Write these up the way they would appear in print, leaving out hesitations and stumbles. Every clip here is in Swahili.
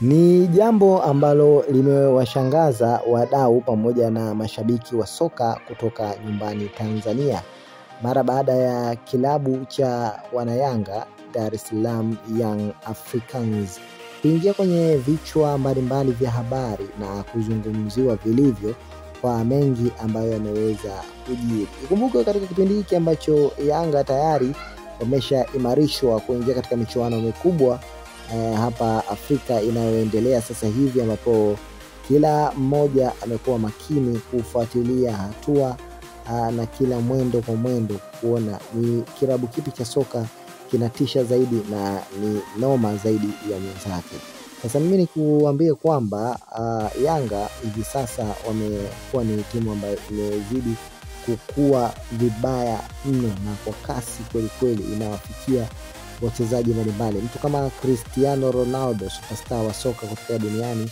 Ni jambo ambalo limewashangaza wadau pamoja na mashabiki wa soka kutoka nyumbani Tanzania. Mara baada ya kilabu cha wanayanga Dar es Salaam Young Africans kuingia kwenye vichwa mbalimbali vya habari na kuzungumziwa vilivyo kwa mengi ambayo yameweza kujiri. Ikumbuke katika kipindi hiki ambacho Yanga tayari wameshaimarishwa kuingia katika michuano mikubwa hapa Afrika inayoendelea sasa hivi, ambapo kila mmoja amekuwa makini kufuatilia hatua na kila mwendo kwa mwendo kuona ni kilabu kipi cha soka kinatisha zaidi na ni noma zaidi ya mwenzake. Sasa mimi nikuambie kwamba Yanga hivi sasa wamekuwa ni timu ambayo imezidi kukua vibaya mno na kwa kasi kweli kweli, inawafikia wachezaji mbalimbali. Mtu kama Cristiano Ronaldo, superstar wa soka kutoka duniani,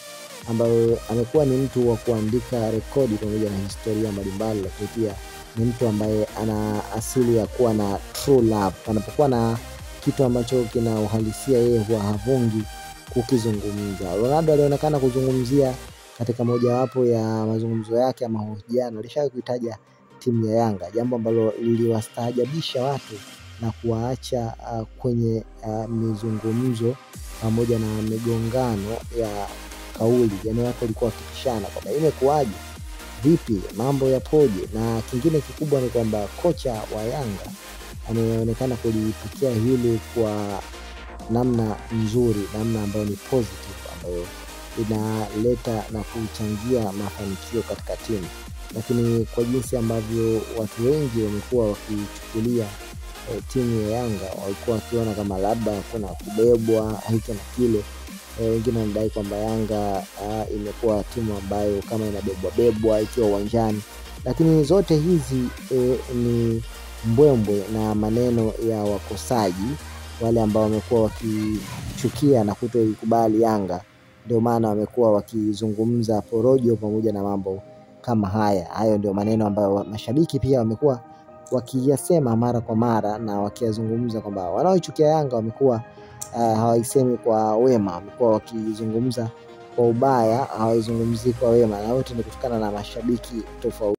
ambaye amekuwa ni mtu wa kuandika rekodi pamoja na historia mbalimbali, lakini pia ni mtu ambaye ana asili ya kuwa na true love. Anapokuwa na kitu ambacho kina uhalisia, yeye huwa havungi kukizungumza. Ronaldo alionekana kuzungumzia katika mojawapo ya mazungumzo yake ya mahojiano, alishawahi kuitaja timu ya Yanga, jambo ambalo liliwastaajabisha watu na kuwaacha kwenye mizungumzo pamoja na migongano ya kauli. Yaani watu walikuwa wakipishana kwamba imekuaje, vipi, mambo yapoje. Na kingine kikubwa ni kwamba kocha wa Yanga ameonekana kulipitia hili kwa namna nzuri, namna ambayo ni positive, ambayo inaleta na kuchangia mafanikio katika timu. Lakini kwa jinsi ambavyo watu wengi wamekuwa wakichukulia timu ya Yanga, walikuwa wakiona kama labda kuna kubebwa hiki na kile. Wengine wanadai kwamba Yanga imekuwa timu ambayo kama inabebwa ikiwa uwanjani. Lakini zote hizi ni mbwembwe na maneno ya wakosaji, wale ambao wamekuwa wakichukia na kutoikubali Yanga. Ndio maana wamekuwa wakizungumza porojo pamoja na mambo kama haya. Hayo ndio maneno ambayo mashabiki pia wamekuwa wakiyasema mara kwa mara na wakiyazungumza kwamba wanaoichukia Yanga wamekuwa hawaisemi kwa wema, wamekuwa wakizungumza kwa ubaya, hawaizungumzi kwa wema, na wote ni kutokana na mashabiki tofauti.